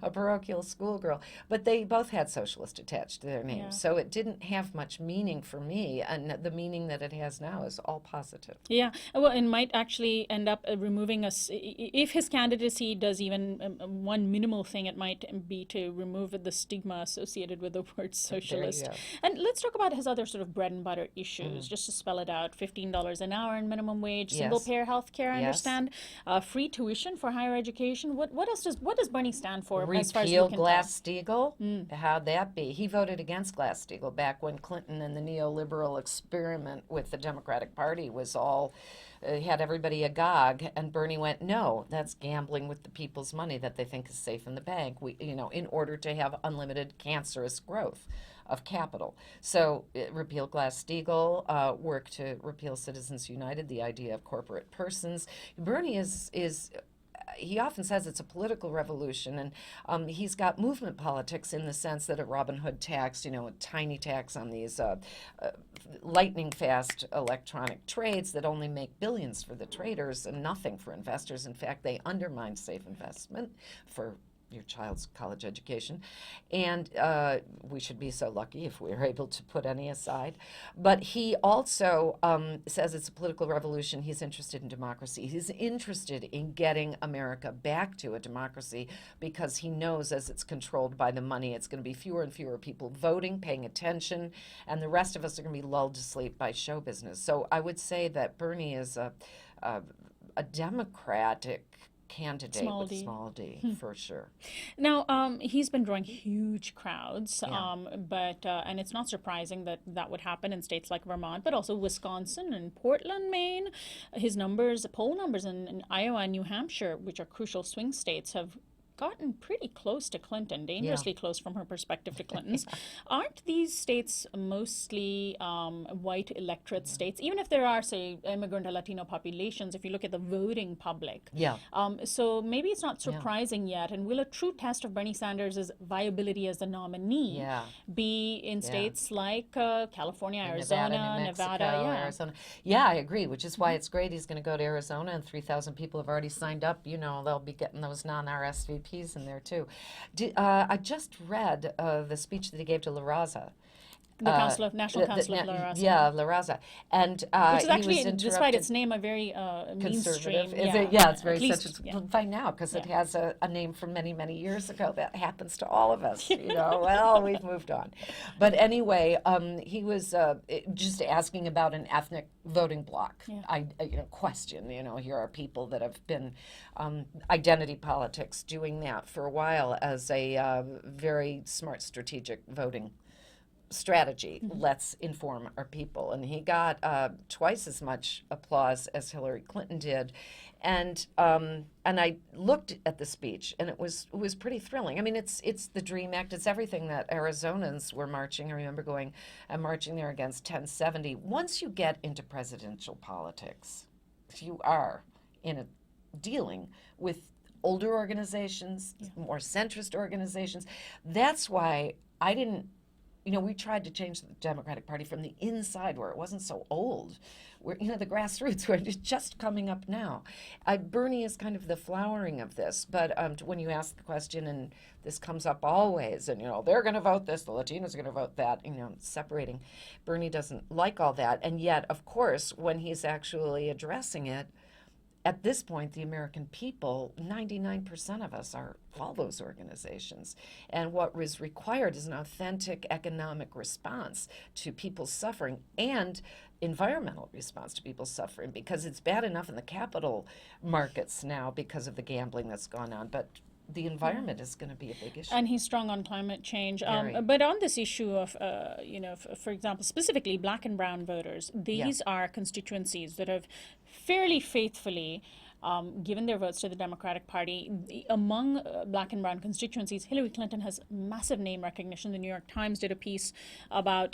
a parochial schoolgirl. But they both had socialist attached to their names. Yeah. So it didn't have much meaning for me, and the meaning that it has now is all positive. Yeah, well, it might actually end up removing us. If his candidacy does even one minimal thing, it might be to remove the stigma associated with the word socialist. And let's talk about his other sort of bread and butter issues, just to spell it out. $15 $15 an hour in minimum wage, Yes. single-payer health care, I Yes. understand, free tuition for higher education. What else what does Bernie stand for as far as you Repeal can Glass-Steagall? How'd that be? He voted against Glass-Steagall back when Clinton and the neoliberal experiment with the Democratic Party was all had everybody agog, and Bernie went, no, that's gambling with the people's money that they think is safe in the bank. In order to have unlimited cancerous growth of capital. So repeal Glass-Steagall, work to repeal Citizens United, the idea of corporate persons. Bernie is he often says it's a political revolution, and he's got movement politics in the sense that a Robin Hood tax, a tiny tax on these lightning fast electronic trades that only make billions for the traders and nothing for investors. In fact, they undermine safe investment for your child's college education, and we should be so lucky if we're able to put any aside. But he also says it's a political revolution. He's interested in democracy. He's interested in getting America back to a democracy because he knows as it's controlled by the money, it's going to be fewer and fewer people voting, paying attention, and the rest of us are going to be lulled to sleep by show business. So I would say that Bernie is a democratic candidate Small with d. small d, for sure. Now, he's been drawing huge crowds, Yeah. and it's not surprising that that would happen in states like Vermont, but also Wisconsin and Portland, Maine. His poll numbers in Iowa and New Hampshire, which are crucial swing states, have gotten pretty close to Clinton, dangerously close from her perspective to Clinton's. Aren't these states mostly white electorate states, even if there are, say, immigrant or Latino populations, if you look at the voting public? Yeah. So maybe it's not surprising yet. And will a true test of Bernie Sanders' viability as the nominee be in states like California, Arizona, New Mexico, Nevada? Arizona. Yeah, I agree, which is why it's great he's going to go to Arizona, and 3,000 people have already signed up. They'll be getting those non-RSVPs in there too. I just read the speech that he gave to La Raza. The National Council of La Raza. Yeah, La Raza. And which is actually, he was despite its name, a very mainstream. conservative. It's very least, fine now because it has a name from many, many years ago. That happens to all of us. Well, we've moved on. But anyway, he was just asking about an ethnic voting bloc. Question. Here are people that have been identity politics doing that for a while as a very smart strategic voting strategy. Let's inform our people. And he got twice as much applause as Hillary Clinton did. And I looked at the speech, and it was pretty thrilling. I mean, it's the DREAM Act. It's everything that Arizonans were marching. I remember going and marching there against 1070. Once you get into presidential politics, you are dealing with older organizations, more centrist organizations. That's why I didn't. We tried to change the Democratic Party from the inside, where it wasn't so old, where, the grassroots, where it's just coming up now. Bernie is kind of the flowering of this, but when you ask the question, and this comes up always, and, they're going to vote this, the Latinos are going to vote that, separating. Bernie doesn't like all that, and yet, of course, when he's actually addressing it, at this point, the American people, 99% of us are all those organizations. And what was required is an authentic economic response to people's suffering and environmental response to people's suffering, because it's bad enough in the capital markets now because of the gambling that's gone on. But the environment is going to be a big issue. And he's strong on climate change. But on this issue of, for example, specifically black and brown voters, these are constituencies that have fairly faithfully given their votes to the Democratic Party. Among black and brown constituencies, Hillary Clinton has massive name recognition. The New York Times did a piece about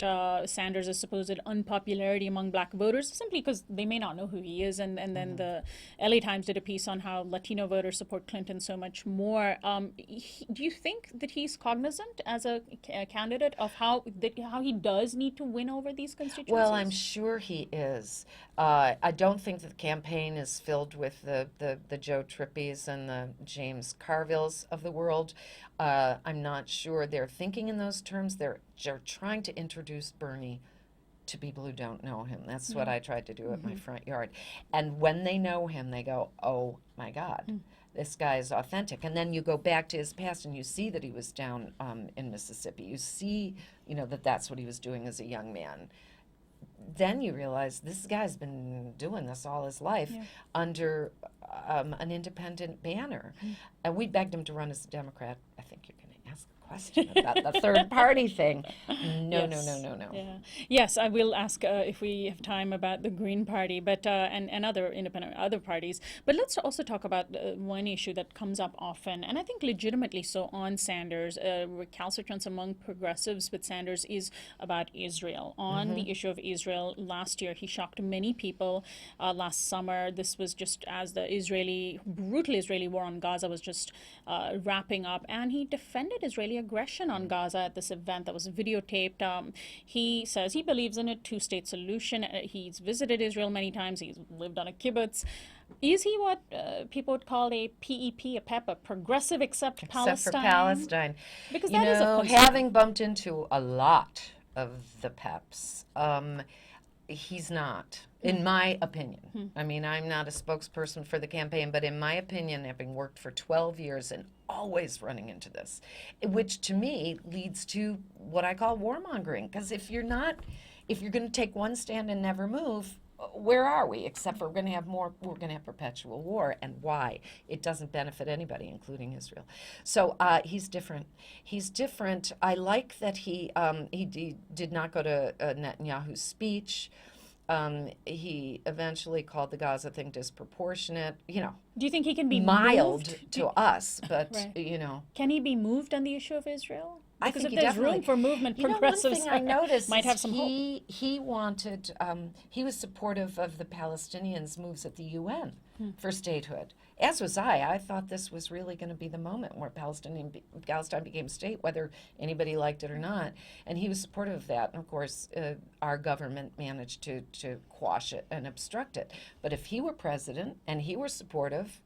Sanders' supposed unpopularity among black voters, simply because they may not know who he is. And then the LA Times did a piece on how Latino voters support Clinton so much more. Do you think that he's cognizant as a candidate of how he does need to win over these constituencies? Well, I'm sure he is. I don't think that the campaign is filled with the Joe Trippies and the James Carvilles of the world. I'm not sure they're thinking in those terms. They're trying to introduce Bernie to people who don't know him. That's what I tried to do at my front yard. And when they know him, they go, oh my God, this guy is authentic. And then you go back to his past and you see that he was down in Mississippi. You see, that's what he was doing as a young man. then you realize this guy's been doing this all his life under an independent banner. And we begged him to run as a Democrat. I think you're going to ask a question about the third party thing. No. Yeah. Yes, I will ask if we have time about the Green Party, but and other independent other parties. But let's also talk about one issue that comes up often, and I think legitimately so on Sanders. Recalcitrance among progressives with Sanders is about Israel. On the issue of Israel, last year he shocked many people. Last summer, this was just as the brutal Israeli war on Gaza was just wrapping up, and he defended Israeli aggression on Gaza at this event that was videotaped. He says he believes in a two-state solution. He's visited Israel many times. He's lived on a kibbutz. Is he what people would call a PEP, a progressive except Palestine? Except for Palestine. Because you that is a know, concern. having bumped into a lot of the PEPs, he's not, in my opinion. I mean, I'm not a spokesperson for the campaign, but in my opinion, having worked for 12 years and always running into this, which to me leads to what I call warmongering. Because if you're going to take one stand and never move, where are we? Except for we're going to have perpetual war. And why? It doesn't benefit anybody, including Israel. So he's different. I like that he did not go to Netanyahu's speech. He eventually called the Gaza thing disproportionate. You know, Do you think he can be mild moved? to us, but Right. you know. Can he be moved on the issue of Israel? I Because think if he there's room definitely- for movement, You know, one progressives thing I noticed might is have some hope. he wanted, he was supportive of the Palestinians' moves at the UN for statehood, as was I. I thought this was really going to be the moment where Palestine became state, whether anybody liked it or not. And he was supportive of that. And of course, our government managed to quash it and obstruct it. But if he were president and he were supportive,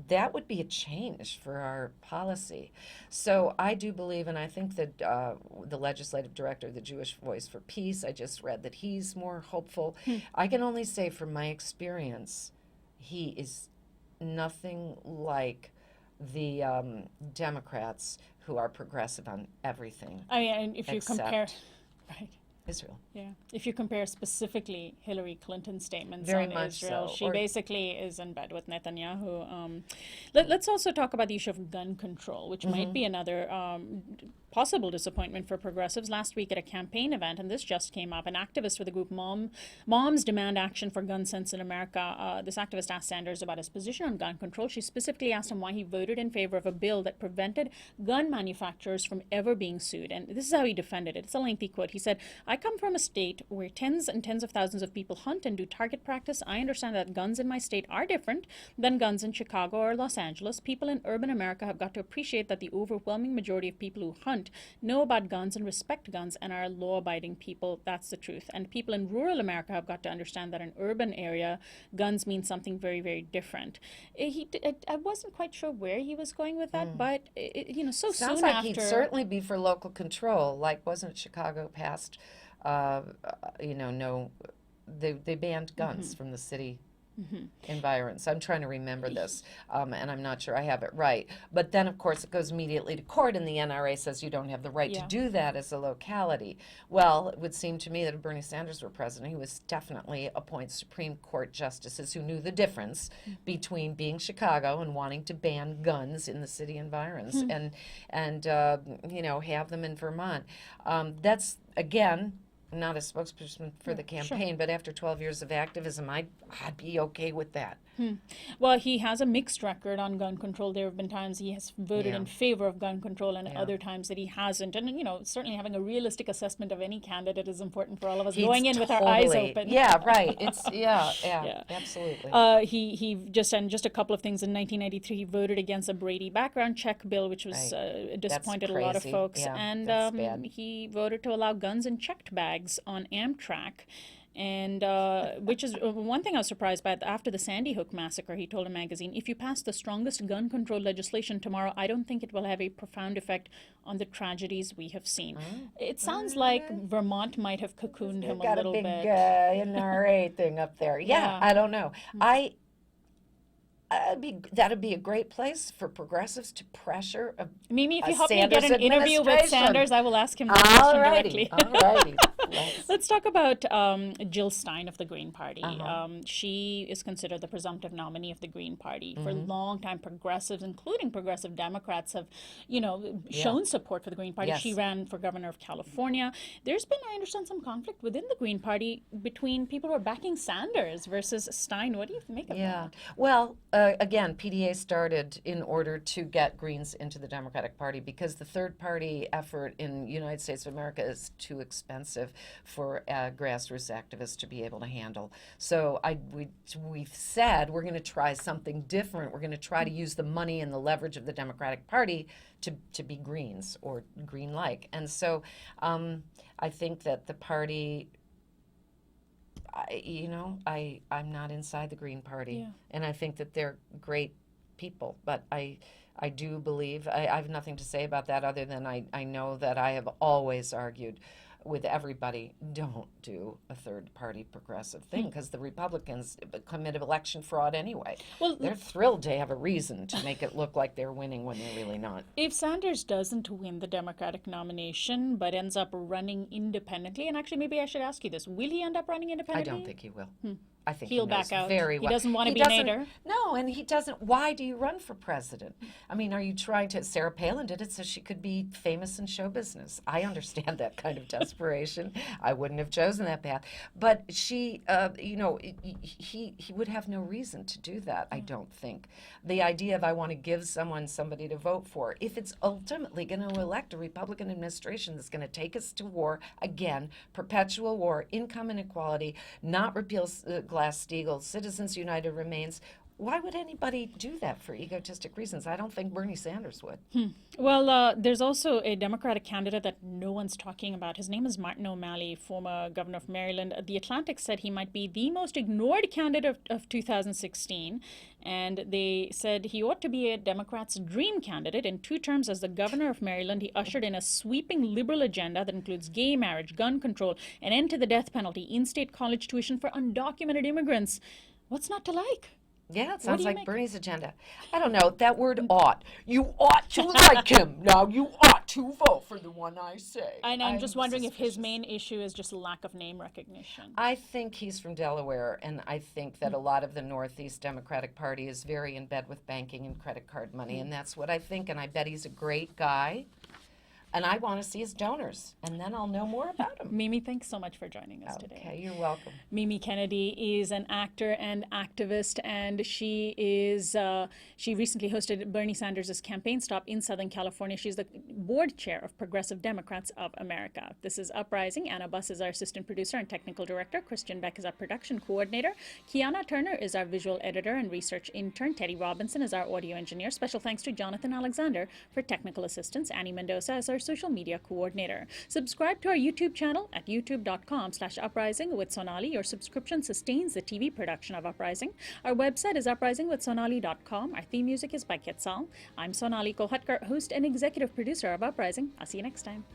that would be a change for our policy. So I do believe, and I think that the legislative director of the Jewish Voice for Peace, I just read that he's more hopeful. I can only say from my experience, he is nothing like the Democrats who are progressive on everything I mean, and if you compare, except right. Israel. Yeah. If you compare specifically Hillary Clinton's statements Very on much Israel, so. she Or- basically is in bed with Netanyahu. Let's also talk about the issue of gun control, which might be another possible disappointment for progressives. Last week at a campaign event, and this just came up, an activist with the group Moms Demand Action for Gun Sense in America, this activist asked Sanders about his position on gun control. She specifically asked him why he voted in favor of a bill that prevented gun manufacturers from ever being sued. And this is how he defended it. It's a lengthy quote. He said, "I come from a state where tens and tens of thousands of people hunt and do target practice. I understand that guns in my state are different than guns in Chicago or Los Angeles. People in urban America have got to appreciate that the overwhelming majority of people who hunt know about guns and respect guns and are law-abiding people. That's the truth. And people in rural America have got to understand that in urban area, guns mean something very, very different." I wasn't quite sure where he was going with that, but so Sounds soon like after. he'd certainly be for local control. Like, wasn't Chicago passed? They banned guns from the city environs. I'm trying to remember this, and I'm not sure I have it right. But then, of course, it goes immediately to court, and the NRA says you don't have the right to do that as a locality. Well, it would seem to me that if Bernie Sanders were president, he would definitely appoint Supreme Court justices who knew the difference between being Chicago and wanting to ban guns in the city environs, and have them in Vermont. That's, again, not a spokesperson for the campaign, but after 12 years of activism, I'd be okay with that. Well, he has a mixed record on gun control. There have been times he has voted in favor of gun control and other times that he hasn't. And, certainly having a realistic assessment of any candidate is important for all of us, going in with our eyes open. Yeah, right. It's, absolutely. He just a couple of things. In 1993, he voted against a Brady background check bill, which was disappointed a lot of crazy. folks. Yeah, and that's bad. he voted to allow guns in checked bags on Amtrak. And which is one thing I was surprised by. After the Sandy Hook massacre, he told a magazine, "If you pass the strongest gun control legislation tomorrow, I don't think it will have a profound effect on the tragedies we have seen." It sounds like Vermont might have cocooned him a little bit. bit. Got a big NRA thing up there. Yeah, I don't know. That'd be a great place for progressives to pressure Mimi, if a you help me get Sanders an interview with administration. Sanders, I will ask him the question directly. All righty. Let's talk about Jill Stein of the Green Party. Uh-huh. She is considered the presumptive nominee of the Green Party. For a long time, progressives, including progressive Democrats, have, shown support for the Green Party. Yes. She ran for governor of California. There's been, I understand, some conflict within the Green Party between people who are backing Sanders versus Stein. What do you make of that? Well, again, PDA started in order to get Greens into the Democratic Party because the third party effort in the United States of America is too expensive for grassroots activists to be able to handle. So we've said we're going to try something different. We're going to try to use the money and the leverage of the Democratic Party to be Greens or Green-like. And so I think that the party, I'm not inside the Green Party, and I think that they're great people, but I do believe, I have nothing to say about that other than I know that I have always argued with everybody, don't do a third-party progressive thing because the Republicans committed election fraud anyway. Well, they're thrilled to have a reason to make it look like they're winning when they're really not. If Sanders doesn't win the Democratic nomination but ends up running independently, and actually maybe I should ask you this, will he end up running independently? I don't think he will. I think He'll he knows back out. very well. He doesn't want to be Nader. No, and he doesn't. Why do you run for president? I mean, are you trying to? Sarah Palin did it so she could be famous in show business. I understand that kind of desperation. I wouldn't have chosen that path. But she, he would have no reason to do that, I don't think. The idea of I want to give somebody to vote for, if it's ultimately going to elect a Republican administration that's going to take us to war, again, perpetual war, income inequality, not repeal Glass-Steagall, Citizens United remains. Why would anybody do that for egotistic reasons? I don't think Bernie Sanders would. Well, there's also a Democratic candidate that no one's talking about. His name is Martin O'Malley, former governor of Maryland. The Atlantic said he might be the most ignored candidate of 2016. And they said he ought to be a Democrat's dream candidate. In 2 terms as the governor of Maryland, he ushered in a sweeping liberal agenda that includes gay marriage, gun control, an end to the death penalty, in-state college tuition for undocumented immigrants. What's not to like? Yeah, it sounds like Bernie's agenda. I don't know, that word ought. You ought to like him. Now you ought to vote for the one I say. And I'm just wondering if his main issue is just lack of name recognition. I think he's from Delaware, and I think that a lot of the Northeast Democratic Party is very in bed with banking and credit card money, and that's what I think, and I bet he's a great guy. And I want to see his donors, and then I'll know more about him. Mimi, thanks so much for joining us today. Okay, you're welcome. Mimi Kennedy is an actor and activist, and she recently hosted Bernie Sanders' campaign stop in Southern California. She's the board chair of Progressive Democrats of America. This is Uprising. Anna Buss is our assistant producer and technical director. Christian Beck is our production coordinator. Kiana Turner is our visual editor and research intern. Teddy Robinson is our audio engineer. Special thanks to Jonathan Alexander for technical assistance. Annie Mendoza is our social media coordinator. Subscribe to our YouTube channel at youtube.com/uprising with Sonali. Your subscription sustains the TV production of Uprising. Our website is uprisingwithsonali.com. Our theme music is by Quetzal. I'm Sonali Kolhatkar, host and executive producer of Uprising. I'll see you next time.